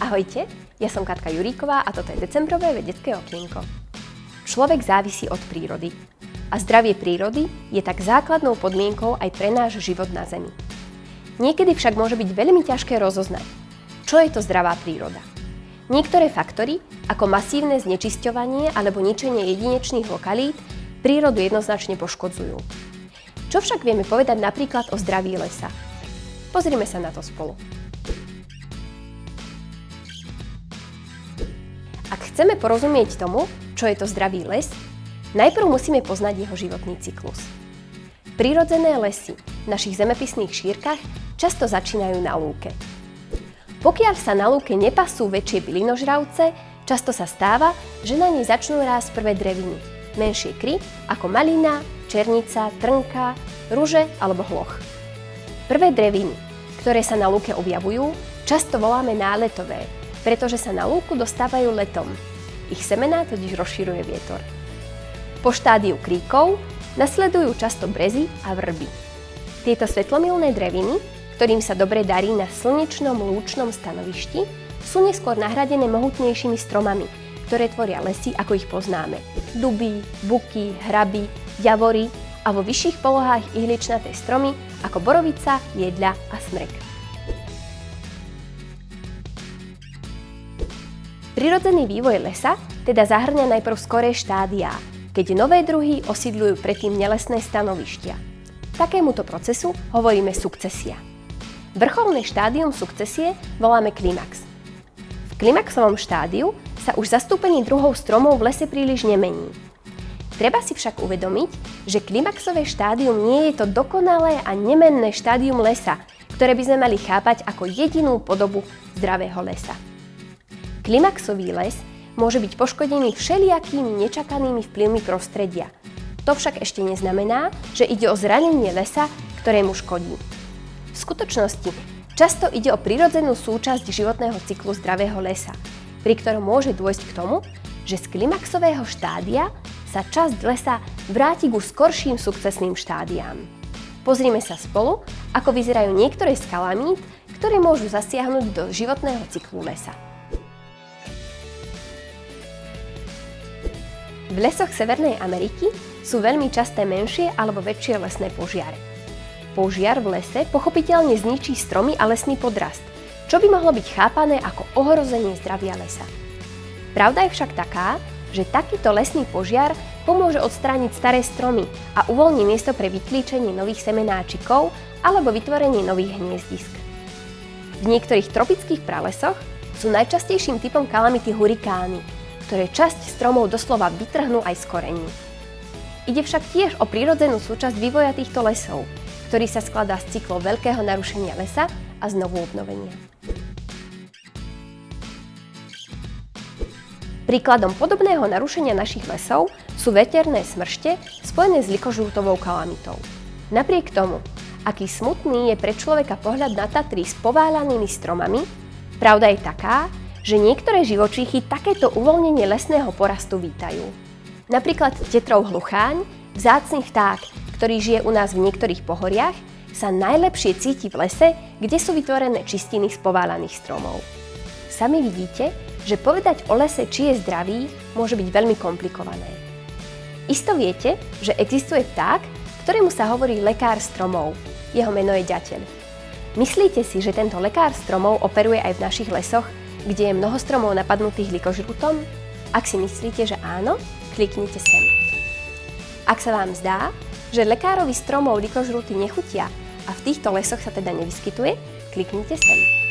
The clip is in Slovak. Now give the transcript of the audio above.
Ahojte, ja som Katka Juríková a toto je decembrové vedecké okienko. Človek závisí od prírody a zdravie prírody je tak základnou podmienkou aj pre náš život na Zemi. Niekedy však môže byť veľmi ťažké rozoznať, čo je to zdravá príroda. Niektoré faktory, ako masívne znečisťovanie alebo ničenie jedinečných lokalít, prírodu jednoznačne poškodzujú. Čo však vieme povedať napríklad o zdraví lesa? Pozrime sa na to spolu. Ak chceme porozumieť tomu, čo je to zdravý les, najprv musíme poznať jeho životný cyklus. Prírodzené lesy v našich zemepisných šírkach často začínajú na lúke. Pokiaľ sa na lúke nepasú väčšie bylinožravce, často sa stáva, že na nej začnú rásť prvé dreviny, menšie kry ako malina, černica, trnka, ruže alebo hloch. Prvé dreviny, ktoré sa na lúke objavujú, často voláme náletové, pretože sa na lúku dostávajú letom. Ich semená totiž rozširuje vietor. Po štádiu kríkov nasledujú často brezy a vrby. Tieto svetlomilné dreviny, ktorým sa dobre darí na slnečnom lúčnom stanovišti, sú neskôr nahradené mohutnejšími stromami, ktoré tvoria lesy, ako ich poznáme. Duby, buky, hraby, javory a vo vyšších polohách ihličnaté stromy ako borovica, jedľa a smrek. Prirodzený vývoj lesa teda zahŕňa najprv skoré štádiá, keď nové druhy osídľujú predtým nelesné stanovištia. Takémuto procesu hovoríme sukcesia. Vrcholné štádium sukcesie voláme klimax. V klimaxovom štádiu sa už zastúpenie druhov stromov v lese príliš nemení. Treba si však uvedomiť, že klimaxové štádium nie je to dokonalé a nemenné štádium lesa, ktoré by sme mali chápať ako jedinú podobu zdravého lesa. Klimaxový les môže byť poškodený všelijakými nečakanými vplyvmi prostredia. To však ešte neznamená, že ide o zranenie lesa, ktorému škodí. V skutočnosti často ide o prirodzenú súčasť životného cyklu zdravého lesa, pri ktorom môže dôjsť k tomu, že z klimaxového štádia sa časť lesa vráti ku skorším sukcesným štádiám. Pozrime sa spolu, ako vyzerajú niektoré z kalamít, ktoré môžu zasiahnuť do životného cyklu lesa. V lesoch Severnej Ameriky sú veľmi časté menšie alebo väčšie lesné požiare. Požiar v lese pochopiteľne zničí stromy a lesný podrast, čo by mohlo byť chápané ako ohrozenie zdravia lesa. Pravda je však taká, že takýto lesný požiar pomôže odstrániť staré stromy a uvoľní miesto pre vyklíčenie nových semenáčikov alebo vytvorenie nových hniezdisk. V niektorých tropických pralesoch sú najčastejším typom kalamity hurikány, ktoré časť stromov doslova vytrhnú aj z korení. Ide však tiež o prirodzenú súčasť vývoja týchto lesov, ktorý sa skladá z cyklov veľkého narušenia lesa a znovu obnovenia. Príkladom podobného narušenia našich lesov sú veterné smršte spojené s likožlútovou kalamitou. Napriek tomu, aký smutný je pre človeka pohľad na Tatry s pováľanými stromami, pravda je taká, že niektoré živočíchy takéto uvoľnenie lesného porastu vítajú. Napríklad tetrov hlucháň, vzácny vták, ktorý žije u nás v niektorých pohoriach, sa najlepšie cíti v lese, kde sú vytvorené čistiny z pováľaných stromov. Sami vidíte, že povedať o lese, či je zdravý, môže byť veľmi komplikované. Isto viete, že existuje vták, ktorému sa hovorí lekár stromov. Jeho meno je ďateľ. Myslíte si, že tento lekár stromov operuje aj v našich lesoch, kde je mnoho stromov napadnutých likožrútom? Ak si myslíte, že áno, kliknite sem. Ak sa vám zdá, že lekárovi stromov likožrúty nechutia a v týchto lesoch sa teda nevyskytuje, kliknite sem.